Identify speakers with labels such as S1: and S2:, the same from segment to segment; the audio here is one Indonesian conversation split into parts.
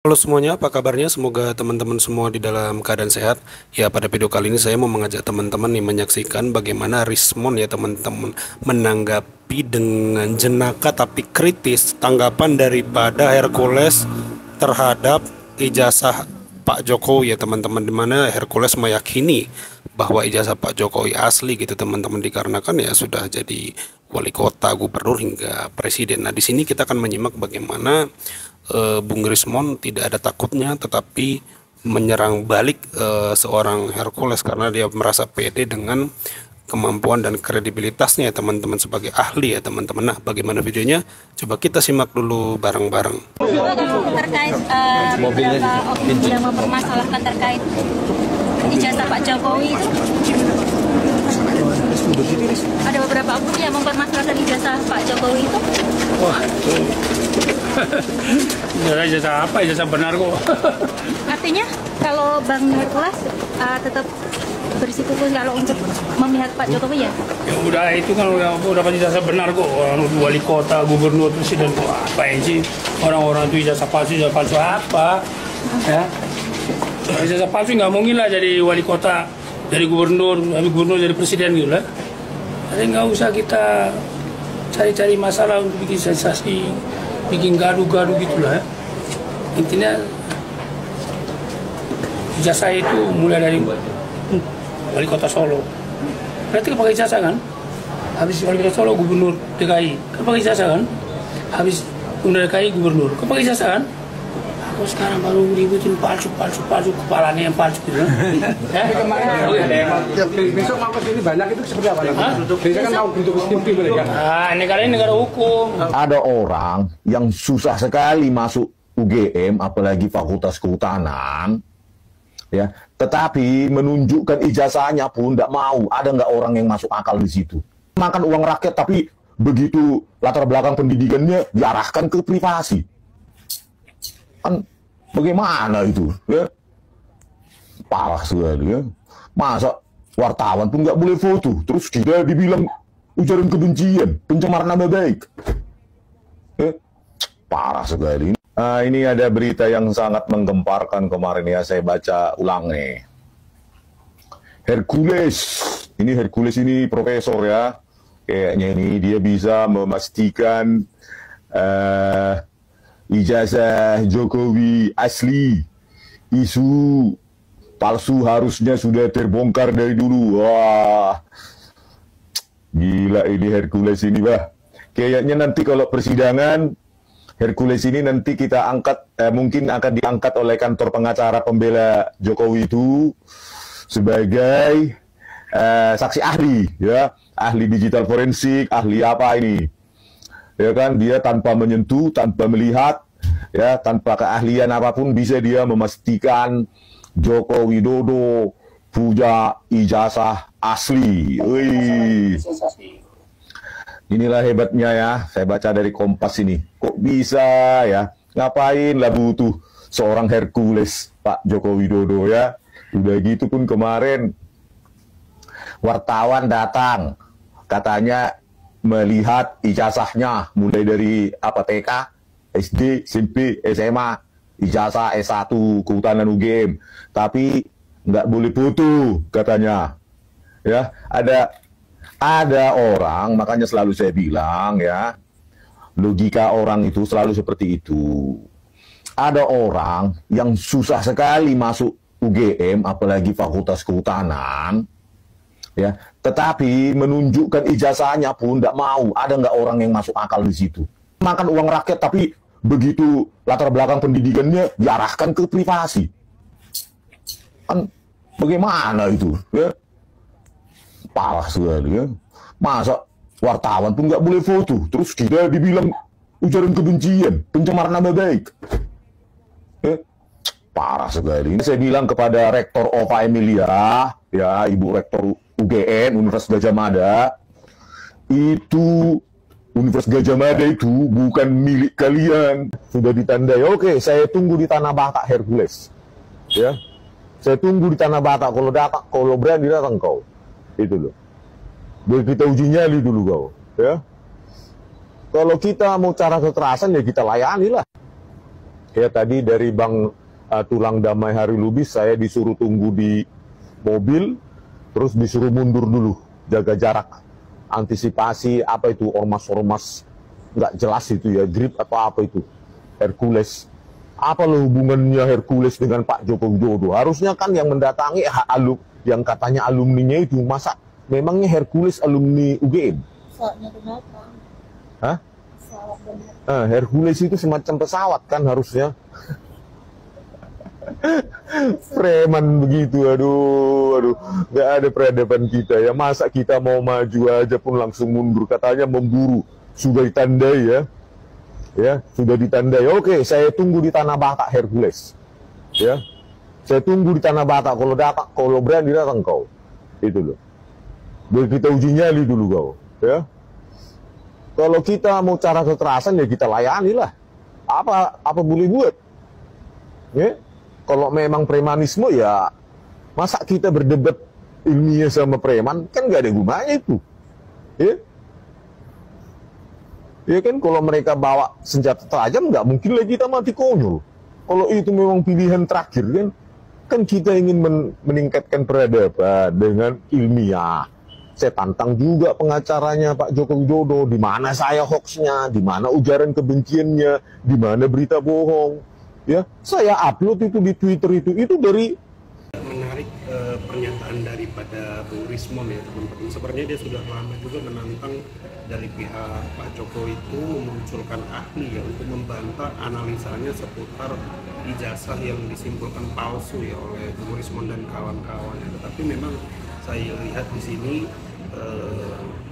S1: Halo semuanya, apa kabarnya? Semoga teman-teman semua di dalam keadaan sehat. Ya, pada video kali ini saya mau mengajak teman-teman nih menyaksikan bagaimana Rismon ya teman-teman menanggapi dengan jenaka tapi kritis tanggapan daripada Hercules terhadap ijazah Pak Jokowi ya teman-teman, dimana Hercules meyakini bahwa ijazah Pak Jokowi asli gitu teman-teman, dikarenakan ya sudah jadi wali kota, gubernur hingga presiden. Nah, di sini kita akan menyimak bagaimana Bung Rismon tidak ada takutnya tetapi menyerang balik seorang Hercules karena dia merasa pede dengan kemampuan dan kredibilitasnya ya teman-teman sebagai ahli ya teman-teman. Nah, bagaimana videonya? Coba kita simak dulu bareng-bareng.
S2: Terkait beberapa opini yang mempermasalahkan terkait ijazah Pak Jokowi itu, ada beberapa opini yang mempermasalahkan ijazah Pak Jokowi itu.
S3: Wah, ijazah apa? Ijazah benar kok.
S2: Artinya kalau Bang Hercules tetap bersikukuh kalau untuk memihak Pak Jokowi ya?
S3: Ya udah, itu kan udah dapat ijazah benar kok. Orang wali kota, gubernur, presiden kok apain sih? Orang-orang itu ijazah palsu apa? Ya, ijazah palsu nggak mungkin lah jadi wali kota, jadi gubernur jadi presiden gitu lah. Jadi nggak usah kita cari-cari masalah untuk bikin sensasi, bikin gaduh-gaduh gitulah. Intinya ijazah itu mulai dari wali kota Solo. Berarti pakai ijazah kan? Habis wali kota Solo gubernur DKI, kan pakai ijazah kan? Habis gubernur DKI gubernur, kan pakai ijazah kan? Aku sekarang baru ributin palsu, kepalanya yang palsu gitu.
S4: Besok mau ke sini banyak itu seperti apa? Biasanya kan mau bentuk tim mereka.
S3: Ini kali ini negara hukum.
S5: Ada orang yang susah sekali masuk UGM, apalagi Fakultas Kehutanan, ya. Tetapi menunjukkan ijazahnya pun tidak mau. Ada nggak orang yang masuk akal di situ? Makan uang rakyat, tapi begitu latar belakang pendidikannya diarahkan ke privasi. Kan bagaimana itu? Ya? Parah sekali ya. Masa wartawan pun nggak boleh foto, terus kita dibilang ujaran kebencian, pencemaran nama baik. Parah sekali. Nah, ini ada berita yang sangat menggemparkan kemarin ya, saya baca ulang nih. Hercules ini profesor ya, kayaknya ini dia bisa memastikan ijazah Jokowi asli. Isu palsu harusnya sudah terbongkar dari dulu. Wah, gila ini Hercules ini, bah. Kayaknya nanti kalau persidangan, Hercules ini nanti kita angkat, mungkin akan diangkat oleh kantor pengacara pembela Jokowi itu sebagai saksi ahli, ya, ahli digital forensik, ahli apa ini, ya kan, dia tanpa menyentuh, tanpa melihat, ya, tanpa keahlian apapun bisa dia memastikan Joko Widodo punya ijazah asli. Wih. Inilah hebatnya ya, saya baca dari Kompas ini. Kok bisa ya? Ngapain lah butuh seorang Hercules, Pak Joko Widodo ya? Udah gitu pun kemarin wartawan datang, katanya melihat ijazahnya mulai dari apa, TK, SD, SMP, SMA, ijazah S1 Kehutanan UGM, tapi nggak boleh foto katanya. Ya, ada orang, makanya selalu saya bilang ya, logika orang itu selalu seperti itu. Ada orang yang susah sekali masuk UGM, apalagi Fakultas Kehutanan, ya, tetapi menunjukkan ijazahnya pun tidak mau. Ada nggak orang yang masuk akal di situ? Makan uang rakyat, tapi begitu latar belakang pendidikannya diarahkan ke privasi. Kan bagaimana itu? Ya? Parah sekali ya. Masa wartawan pun nggak boleh foto, terus kita dibilang ujaran kebencian, pencemaran nama baik. Ya? Parah sekali. Ini saya bilang kepada Rektor Ova Emilia, ya, Ibu Rektor UGM, Universitas Gadjah Mada, itu Universitas Gadjah Mada itu bukan milik kalian. Sudah ditandai. Oke, saya tunggu di Tanah Batak Hercules. Ya. Saya tunggu di Tanah Batak, kalau berani datang kau. Itu loh. Biar kita uji nyali dulu kau, ya. Kalau kita mau cara kekerasan ya kita layani lah. Ya tadi dari Bang Tulang Damai Hari Lubis saya disuruh tunggu di mobil, terus disuruh mundur dulu, jaga jarak, antisipasi apa itu ormas-ormas nggak jelas itu ya, grip atau apa itu, Hercules. Apa lo hubungannya Hercules dengan Pak Joko Widodo? Harusnya kan yang mendatangi yang katanya alumninya itu, masa memangnya Hercules alumni UGM?
S2: Pesawatnya kenapa?
S5: Hah?
S2: Pesawat benar.
S5: Hercules itu semacam pesawat kan harusnya. Preman begitu, aduh, nggak ada peradaban kita ya. Masa kita mau maju aja pun langsung mundur, katanya memburu, sudah ditandai ya, sudah ditandai. Oke, saya tunggu di Tanah Batak Hercules, ya, saya tunggu di Tanah Batak. Kalau berani datang kau, itu loh. Biar kita uji nyali dulu kau, ya. Kalau kita mau cara kekerasan ya kita layani lah. Apa boleh buat, ya. Kalau memang premanisme ya, masa kita berdebat ilmiah sama preman, kan nggak ada gunanya itu. Ya? Ya kan, kalau mereka bawa senjata tajam, nggak mungkin lagi kita mati konyol. Kalau itu memang pilihan terakhir kan kita ingin meningkatkan peradaban dengan ilmiah. Saya tantang juga pengacaranya Pak Joko Widodo, di mana saya hoaxnya, di mana ujaran kebenciannya, di mana berita bohong. Ya, saya upload itu di Twitter itu dari
S1: menarik pernyataan daripada Bung Rismon ya teman-teman. Sebenarnya dia sudah lama juga menantang dari pihak Pak Joko itu memunculkan ahli ya untuk membantah analisanya seputar ijazah yang disimpulkan palsu ya oleh Bung Rismon dan kawan-kawannya. Tetapi memang saya lihat di sini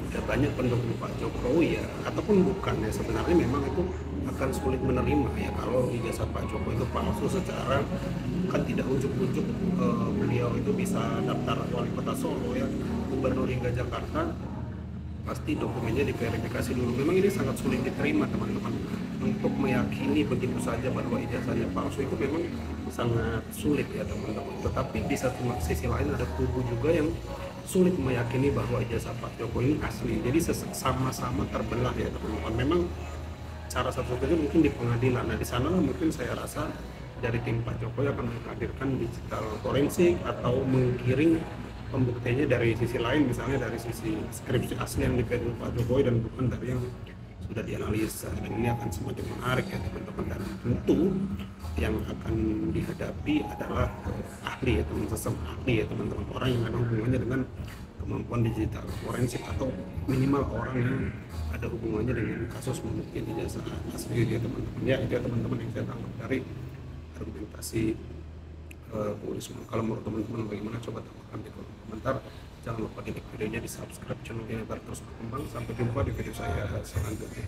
S1: ada banyak pendukung Pak Jokowi ya, ataupun bukan ya, sebenarnya memang itu akan sulit menerima ya kalau ijazah Pak Jokowi itu palsu, secara kan tidak ujuk-ujuk beliau itu bisa daftar wali kota Solo ya, gubernur hingga Jakarta, pasti dokumennya diverifikasi dulu. Memang ini sangat sulit diterima teman-teman, untuk meyakini begitu saja bahwa ijazahnya palsu itu memang sangat sulit ya teman-teman. Tetapi di satu sisi lain ada kubu juga yang sulit meyakini bahwa ijazah Pak Jokowi ini asli. Jadi sama-sama terbelah ya teman-teman. Memang cara satu-satunya mungkin di pengadilan. Nah di sana mungkin saya rasa dari tim Pak Jokowi akan menghadirkan digital forensik atau menggiring pembuktiannya dari sisi lain, misalnya dari sisi skripsi asli yang dipegang Pak Jokowi dan bukan dari yang sudah dianalisa. Dan ini akan semakin menarik ya teman-teman, dan tentu yang akan dihadapi adalah ahli ya teman-teman, sesama ahli ya teman-teman, orang yang ada hubungannya dengan kemampuan digital forensik atau minimal orang yang ada hubungannya dengan kasus membuktikan ijazah asli ya teman-teman. Ya itu ya teman-teman yang saya tangkap dari argumentasi Bung Rismon. Kalau menurut teman-teman bagaimana, coba tambahkan di kolom komentar. Jangan lupa di like videonya, di subscribe channel ini agar terus berkembang. Sampai jumpa di video saya selanjutnya.